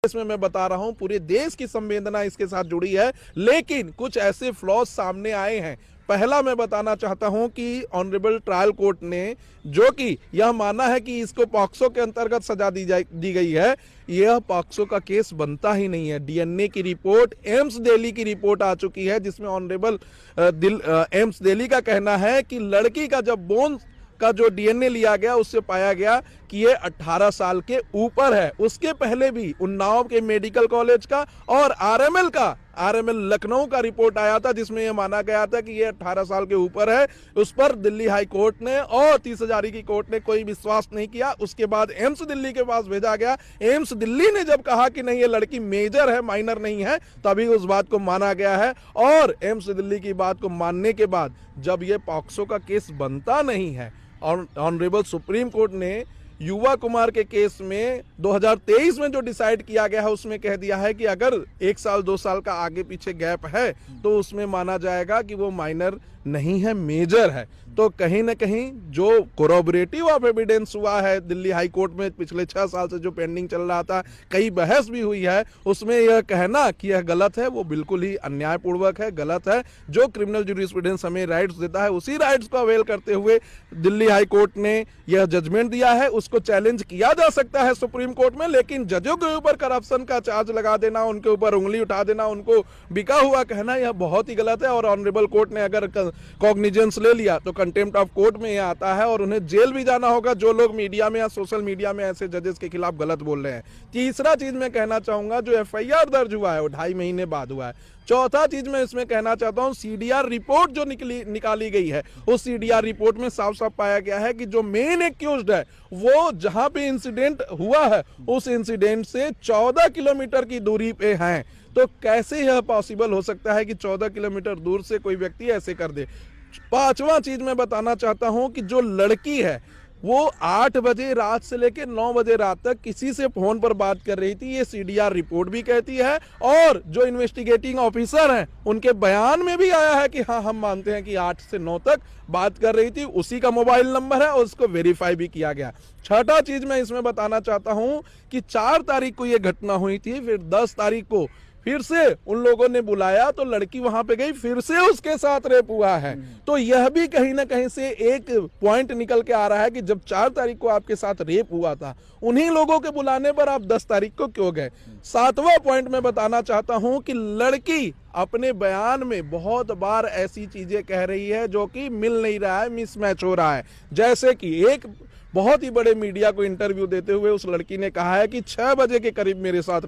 इसमें मैं बता रहा हूं पूरे देश की संवेदना इसके साथ जुड़ी है, लेकिन कुछ ऐसे फ्लॉज सामने आए हैं। पहला मैं बताना चाहता हूं कि ऑनरेबल ट्रायल कोर्ट ने जो कि यह माना है कि इसको पॉक्सो के अंतर्गत सजा दी गई है, यह पॉक्सो का केस बनता ही नहीं है। डीएनए की रिपोर्ट एम्स दिल्ली की रिपोर्ट आ चुकी है, जिसमें ऑनरेबल एम्स दिल्ली का कहना है कि लड़की का जब बोन का जो डीएनए लिया गया उससे पाया गया कि ये 18 साल के ऊपर है। उसके पहले भी उन्नाव के मेडिकल कॉलेज का और आरएमएल लखनऊ का रिपोर्ट आया था, जिसमें यह माना गया था कि ये 18 साल के ऊपर है। उस पर दिल्ली हाई कोर्ट ने और 30 हजारी की कोर्ट ने कोई विश्वास नहीं किया। उसके बाद एम्स दिल्ली के पास भेजा गया। एम्स दिल्ली ने जब कहा कि नहीं ये लड़की मेजर है, माइनर नहीं है, तभी उस बात को माना गया है। और एम्स दिल्ली की बात को मानने के बाद जब ये पॉक्सो का केस बनता नहीं है, ऑनरेबल सुप्रीम कोर्ट ने युवा कुमार के केस में 2023 में जो डिसाइड किया गया है उसमें कह दिया है कि अगर 1 साल 2 साल का आगे पीछे गैप है तो उसमें माना जाएगा कि वो माइनर नहीं है, मेजर है। तो कहीं ना कहीं जो कोरोबरेटिव ऑफ एविडेंस हुआ है दिल्ली हाई कोर्ट में पिछले 6 साल से जो पेंडिंग चल रहा था, कई बहस भी हुई है, उसमें यह कहना कि यह गलत है वो बिल्कुल ही अन्यायपूर्वक है, गलत है। जो क्रिमिनल ज्यूरिस्प्रूडेंस हमें राइट्स देता है उसी राइट्स को अवेल करते हुए दिल्ली हाई कोर्ट ने यह जजमेंट दिया है। उसको चैलेंज किया जा सकता है सुप्रीम कोर्ट में, लेकिन जजों के ऊपर करप्शन का चार्ज लगा देना, उनके ऊपर उंगली उठा देना, उनको बिका हुआ कहना, यह बहुत ही गलत है। और ऑनरेबल कोर्ट ने अगर कॉग्निजेंस ले लिया तो कंटेम्प्ट ऑफ कोर्ट में यह आता है और उन्हें जेल भी जाना होगा जो लोग मीडिया में या सोशल मीडिया में ऐसे जजेस के खिलाफ गलत बोल रहे हैं। तीसरा चीज मैं कहना चाहूंगा, जो एफआईआर दर्ज हुआ है वो 2.5 महीने बाद हुआ है। चौथा चीज मैं इसमें कहना चाहता हूं, सीडीआर रिपोर्ट जो निकाली गई है, उस सीडीआर रिपोर्ट में साफ साफ पाया गया है कि जो मेन एक्यूज्ड है वो जहां पे इंसिडेंट हुआ है उस इंसिडेंट से 14 किलोमीटर की दूरी पे हैं। तो कैसे यह पॉसिबल हो सकता है कि 14 किलोमीटर दूर से कोई व्यक्ति ऐसे कर दे। पांचवा चीज मैं बताना चाहता हूं कि जो लड़की है वो 8 बजे रात से लेकर 9 बजे रात तक किसी से फोन पर बात कर रही थी, ये सीडीआर रिपोर्ट भी कहती है। और जो इन्वेस्टिगेटिंग ऑफिसर हैं उनके बयान में भी आया है कि हाँ हम मानते हैं कि 8 से 9 तक बात कर रही थी, उसी का मोबाइल नंबर है और उसको वेरीफाई भी किया गया। छठा चीज मैं इसमें बताना चाहता हूं कि 4 तारीख को यह घटना हुई थी, फिर 10 तारीख को फिर से उन लोगों ने बुलाया तो लड़की वहां पे गई, फिर से उसके साथ रेप हुआ है। तो यह भी कहीं ना कहीं से एक पॉइंट निकल के आ रहा है कि जब 4 तारीख को आपके साथ रेप हुआ था, उन्हीं लोगों के बुलाने पर आप 10 तारीख को क्यों गए। 7वां पॉइंट मैं बताना चाहता हूं कि लड़की अपने बयान में बहुत बार ऐसी चीजें कह रही है जो कि मिल नहीं रहा है, मिसमैच हो रहा है। जैसे कि एक बहुत ही बड़े मीडिया को इंटरव्यू देते हुए उस लड़की ने कहा है कि 6 बजे के करीब मेरे साथ